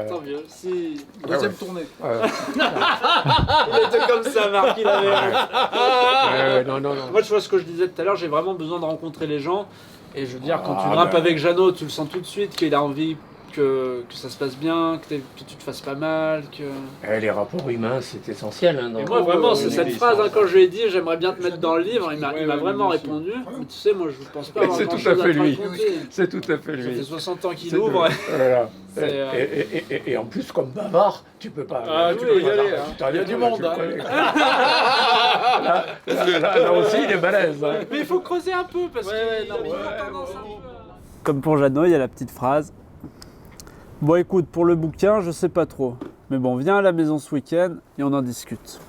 tant mieux. Si... Deuxième tournée. Il était comme ça, Marc, il avait... Non. Moi, tu vois ce que je disais tout à l'heure, j'ai vraiment besoin de rencontrer les gens. Et je veux dire, quand tu grimpes avec Jeannot, tu le sens tout de suite qu'il a envie que ça se passe bien, que tu te fasses pas mal, que... Les rapports humains, c'est essentiel. Hein, et moi, vraiment, c'est cette phrase, quand je lui ai dit « j'aimerais bien te mettre dans le livre », il m'a vraiment répondu. Mais tu sais, moi, je ne pense pas avoir grand-chose à te raconter. C'est tout à fait lui. Ça fait 60 ans qu'il ouvre. Voilà. Et en plus, comme bavard, tu peux pas... tu peux y aller. Il y a du monde. Là aussi, il est balèze. Mais il faut creuser un peu, parce que... Comme pour Jeannot, il y a la petite phrase. Bon écoute, pour le bouquin, je sais pas trop. Mais bon, viens à la maison ce week-end et on en discute.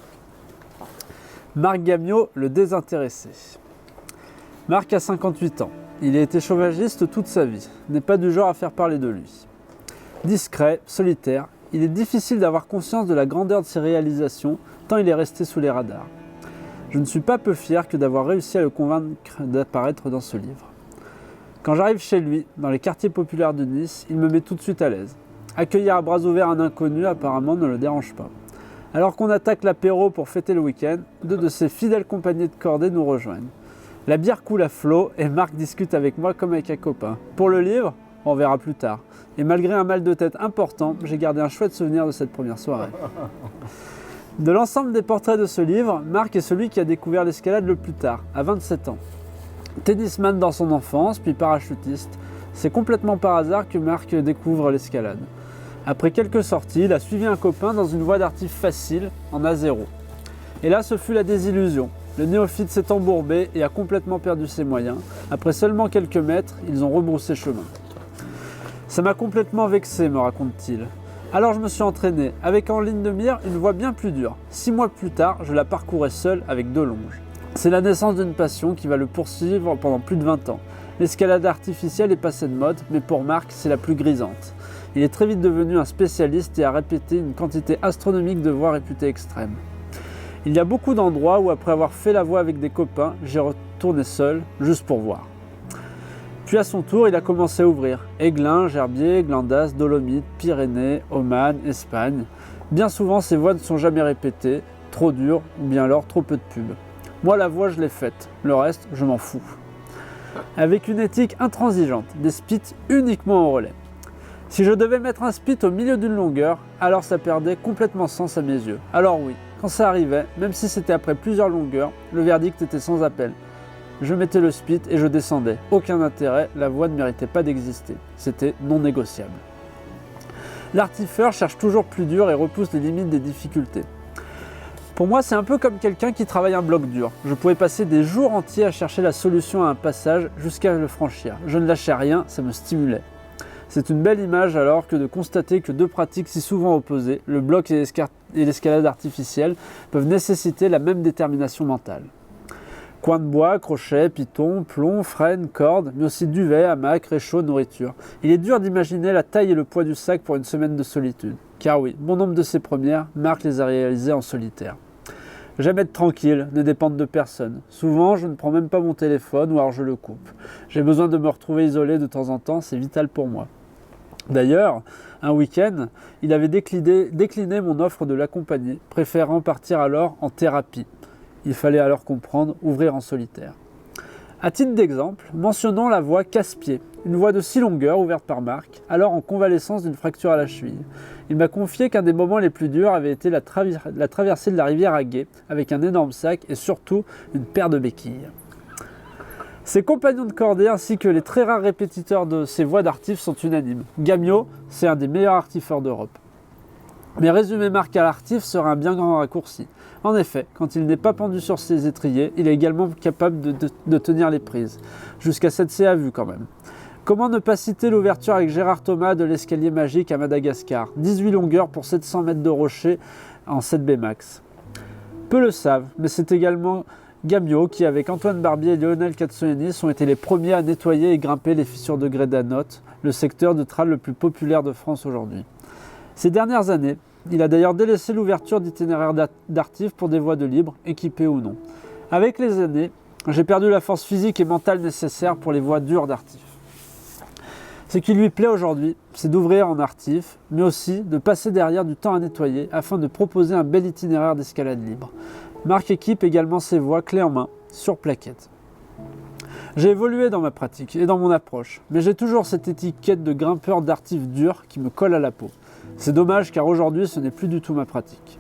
Marc Gamiot, le désintéressé. Marc a 58 ans. Il a été chauffagiste toute sa vie. N'est pas du genre à faire parler de lui. Discret, solitaire, il est difficile d'avoir conscience de la grandeur de ses réalisations tant il est resté sous les radars. Je ne suis pas peu fier que d'avoir réussi à le convaincre d'apparaître dans ce livre. Quand j'arrive chez lui, dans les quartiers populaires de Nice, il me met tout de suite à l'aise. Accueillir à bras ouverts un inconnu, apparemment, ne le dérange pas. Alors qu'on attaque l'apéro pour fêter le week-end, deux de ses fidèles compagnons de cordée nous rejoignent. La bière coule à flot et Marc discute avec moi comme avec un copain. Pour le livre, on verra plus tard. Et malgré un mal de tête important, j'ai gardé un chouette souvenir de cette première soirée. De l'ensemble des portraits de ce livre, Marc est celui qui a découvert l'escalade le plus tard, à 27 ans. Tennisman dans son enfance, puis parachutiste, c'est complètement par hasard que Marc découvre l'escalade. Après quelques sorties, il a suivi un copain dans une voie d'artif facile, en A0. Et là, ce fut la désillusion. Le néophyte s'est embourbé et a complètement perdu ses moyens. Après seulement quelques mètres, ils ont rebroussé chemin. Ça m'a complètement vexé, me raconte-t-il. Alors je me suis entraîné, avec en ligne de mire une voie bien plus dure. 6 mois plus tard, je la parcourais seul avec 2 longes. C'est la naissance d'une passion qui va le poursuivre pendant plus de 20 ans. L'escalade artificielle est passée de mode, mais pour Marc, c'est la plus grisante. Il est très vite devenu un spécialiste et a répété une quantité astronomique de voies réputées extrêmes. Il y a beaucoup d'endroits où après avoir fait la voie avec des copains, j'ai retourné seul, juste pour voir. Puis à son tour, il a commencé à ouvrir. Aiglun, Gerbier, Glandas, Dolomites, Pyrénées, Oman, Espagne. Bien souvent, ces voies ne sont jamais répétées, trop dures ou bien alors trop peu de pubs. Moi, la voie, je l'ai faite. Le reste, je m'en fous. Avec une éthique intransigeante, des spits uniquement au relais. Si je devais mettre un spit au milieu d'une longueur, alors ça perdait complètement sens à mes yeux. Alors oui, quand ça arrivait, même si c'était après plusieurs longueurs, le verdict était sans appel. Je mettais le spit et je descendais. Aucun intérêt, la voie ne méritait pas d'exister. C'était non négociable. L'artifeur cherche toujours plus dur et repousse les limites des difficultés. Pour moi, c'est un peu comme quelqu'un qui travaille un bloc dur. Je pouvais passer des jours entiers à chercher la solution à un passage jusqu'à le franchir. Je ne lâchais rien, ça me stimulait. C'est une belle image alors que de constater que 2 pratiques si souvent opposées, le bloc et l'escalade artificielle, peuvent nécessiter la même détermination mentale. Coins de bois, crochets, pitons, plombs, frênes, cordes, mais aussi duvet, hamac, réchaud, nourriture. Il est dur d'imaginer la taille et le poids du sac pour une semaine de solitude. Car oui, bon nombre de ces premières, Marc les a réalisées en solitaire. J'aime être tranquille, ne dépendre de personne. Souvent, je ne prends même pas mon téléphone ou alors je le coupe. J'ai besoin de me retrouver isolé de temps en temps, c'est vital pour moi. D'ailleurs, un week-end, il avait décliné mon offre de l'accompagner, préférant partir alors en thérapie. Il fallait alors comprendre, ouvrir en solitaire. À titre d'exemple, mentionnons la voie Casse-Pied, une voie de 6 longueurs ouverte par Marc, alors en convalescence d'une fracture à la cheville. Il m'a confié qu'un des moments les plus durs avait été la traversée de la rivière à gué, avec un énorme sac et surtout une paire de béquilles. Ses compagnons de cordée ainsi que les très rares répétiteurs de ces voies d'artif sont unanimes. Gamio, c'est un des meilleurs artifeurs d'Europe. Mais résumer Marc à l'artif sera un bien grand raccourci. En effet, quand il n'est pas pendu sur ses étriers, il est également capable de tenir les prises. Jusqu'à 7C à vue quand même. Comment ne pas citer l'ouverture avec Gérard Thomas de l'escalier magique à Madagascar. 18 longueurs pour 700 mètres de rocher en 7B max. Peu le savent, mais c'est également Gamio qui, avec Antoine Barbier et Lionel Katsoenis, ont été les premiers à nettoyer et grimper les fissures de grès d'Anote, le secteur de trail le plus populaire de France aujourd'hui. Ces dernières années, il a d'ailleurs délaissé l'ouverture d'itinéraires d'artif pour des voies de libre, équipées ou non. Avec les années, j'ai perdu la force physique et mentale nécessaire pour les voies dures d'artif. Ce qui lui plaît aujourd'hui, c'est d'ouvrir en artif, mais aussi de passer derrière du temps à nettoyer afin de proposer un bel itinéraire d'escalade libre. Marc équipe également ses voies clés en main, sur plaquettes. J'ai évolué dans ma pratique et dans mon approche, mais j'ai toujours cette étiquette de grimpeur d'artif dur qui me colle à la peau. C'est dommage car aujourd'hui ce n'est plus du tout ma pratique.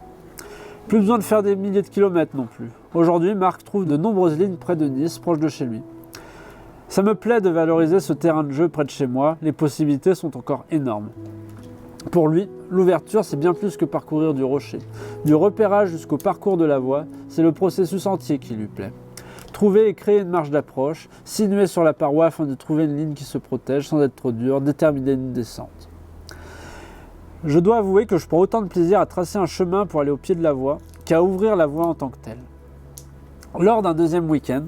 Plus besoin de faire des milliers de kilomètres non plus. Aujourd'hui, Marc trouve de nombreuses lignes près de Nice, proche de chez lui. Ça me plaît de valoriser ce terrain de jeu près de chez moi, les possibilités sont encore énormes. Pour lui, l'ouverture c'est bien plus que parcourir du rocher. Du repérage jusqu'au parcours de la voie, c'est le processus entier qui lui plaît. Trouver et créer une marge d'approche, sinuer sur la paroi afin de trouver une ligne qui se protège sans être trop dure, déterminer une descente. Je dois avouer que je prends autant de plaisir à tracer un chemin pour aller au pied de la voie qu'à ouvrir la voie en tant que telle. Lors d'un deuxième week-end,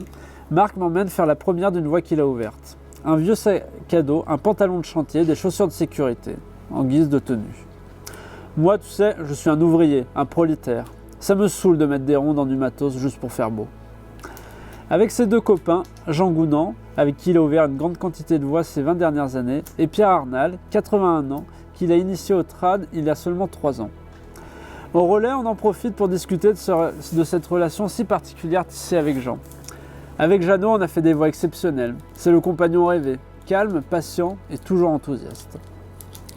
Marc m'emmène faire la première d'une voie qu'il a ouverte. Un vieux sac à dos, un pantalon de chantier, des chaussures de sécurité, en guise de tenue. Moi, tu sais, je suis un ouvrier, un prolétaire. Ça me saoule de mettre des ronds dans du matos juste pour faire beau. Avec ses 2 copains, Jean Gounand, avec qui il a ouvert une grande quantité de voies ces 20 dernières années, et Pierre Arnal, 81 ans, qu'il a initié au trad il y a seulement 3 ans. Au relais, on en profite pour discuter de cette relation si particulière tissée avec Jean. Avec Jeannot, on a fait des voies exceptionnelles. C'est le compagnon rêvé, calme, patient et toujours enthousiaste.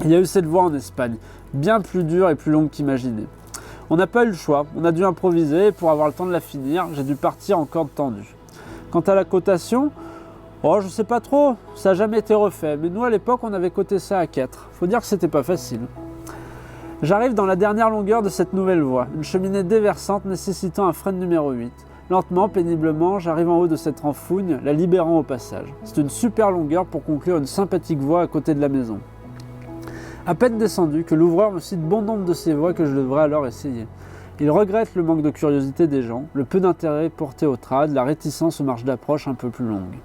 Il y a eu cette voie en Espagne, bien plus dure et plus longue qu'imaginée. On n'a pas eu le choix, on a dû improviser et pour avoir le temps de la finir, j'ai dû partir en corde tendue. Quant à la cotation, je sais pas trop, ça n'a jamais été refait, mais nous à l'époque on avait coté ça à 4. Faut dire que c'était pas facile. J'arrive dans la dernière longueur de cette nouvelle voie, une cheminée déversante nécessitant un frein numéro 8. Lentement, péniblement, j'arrive en haut de cette renfougne, la libérant au passage. C'est une super longueur pour conclure une sympathique voie à côté de la maison. À peine descendu que l'ouvreur me cite bon nombre de ses voies que je devrais alors essayer. Il regrette le manque de curiosité des gens, le peu d'intérêt porté au trad, la réticence aux marches d'approche un peu plus longues.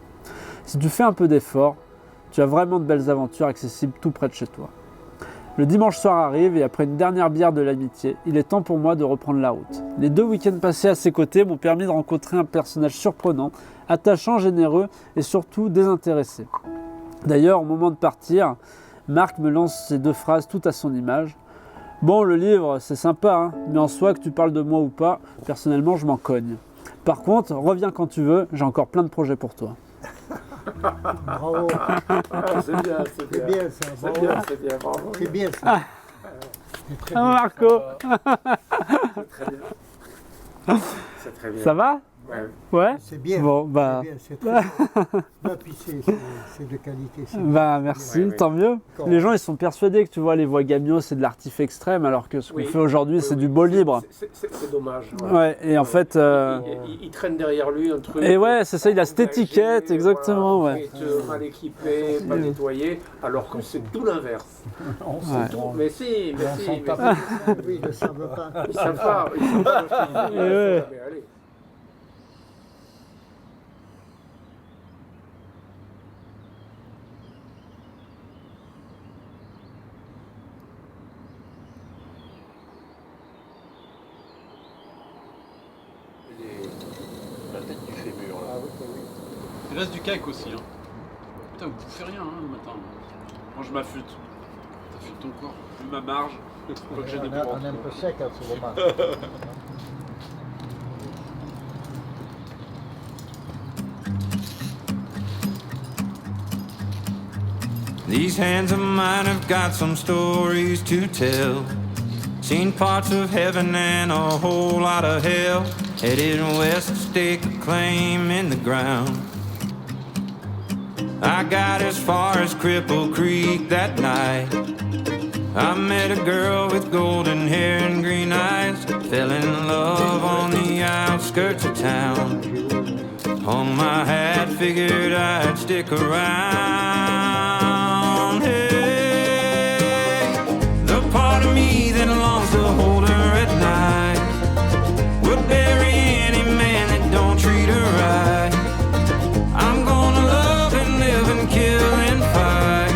Si tu fais un peu d'effort, tu as vraiment de belles aventures accessibles tout près de chez toi. Le dimanche soir arrive et après une dernière bière de l'amitié, il est temps pour moi de reprendre la route. Les 2 week-ends passés à ses côtés m'ont permis de rencontrer un personnage surprenant, attachant, généreux et surtout désintéressé. D'ailleurs, au moment de partir, Marc me lance ces 2 phrases tout à son image. « Bon, le livre, c'est sympa, hein, mais en soi, que tu parles de moi ou pas, personnellement, je m'en cogne. Par contre, reviens quand tu veux, j'ai encore plein de projets pour toi. » Bravo. C'est bien, c'est bien. C'est bien ça, C'est bravo. bien, c'est bien, bravo. C'est bien ça. C'est très bien. Marco. C'est très bien. C'est très bien. Ça va? Ouais. C'est bien. Bon, bah. C'est bien, c'est très bien. Non, puis c'est de qualité. c'est bien. Bah merci, Ouais, ouais. tant mieux. D'accord. Les gens ils sont persuadés que tu vois les voix Gamio c'est de l'artif extrême alors que ce qu'on fait aujourd'hui c'est du beau libre. C'est dommage. Ouais, et en fait. Il traîne derrière lui un truc. Et ouais, c'est ça, il a cette étiquette, exactement. Voilà, Ouais. mal équipé, pas nettoyé, alors que c'est tout l'inverse. Ouais. Mais si, mais On si. s'en mais tape. si. Oui, ils ne savent pas. Ils savent pas, ils savent pas ce qu'ils disent. Et ouais. Mais allez. La tête du fémur. Là. Ah, oui. Il reste du cake aussi. Hein. Putain, vous bouffez rien le matin. Moi je m'affûte. T'affûtes ton corps. Vu ma marge. Faut que j'ai des On est un peu sec en ce moment. These hands of mine have got some stories to tell. Seen parts of heaven and a whole lot of hell. Headed west to stake a claim in the ground. I got as far as Cripple Creek that night. I met a girl with golden hair and green eyes. Fell in love on the outskirts of town. Hung my hat, figured I'd stick around. Hey, the part of me that longs to hold her at night would bury any man that don't treat her right. I'm gonna love and live and kill and fight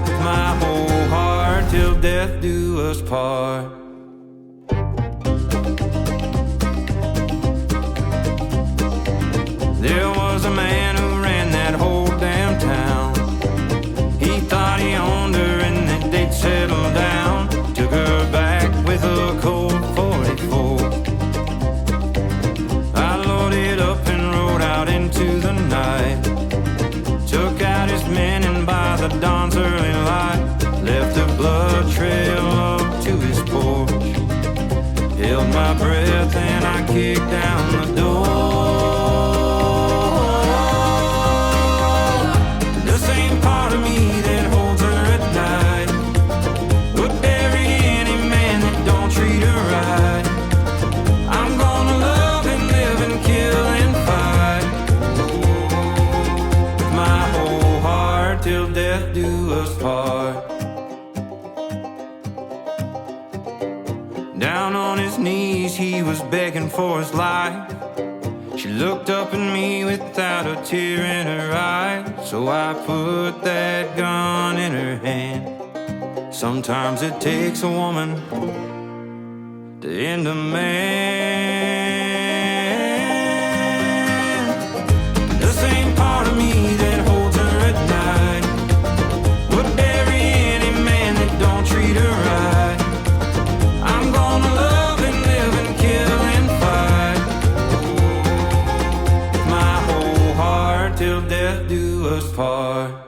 with my whole heart till death do us part. There was a man who ran that whole damn town. He thought he owned her and that they'd settle down. Took her back with a Colt 44. I loaded up and rode out into the night. Took out his men and by the dawn's early light left a blood trail up to his porch. Held my breath and I kicked down the door. Till death do us part. Down on his knees he was begging for his life. She looked up at me without a tear in her eye. So I put that gun in her hand. Sometimes it takes a woman to end a man. The same part of me that holds her at night would bury any man that don't treat her right. I'm gonna love and live and kill and fight with my whole heart till death do us part.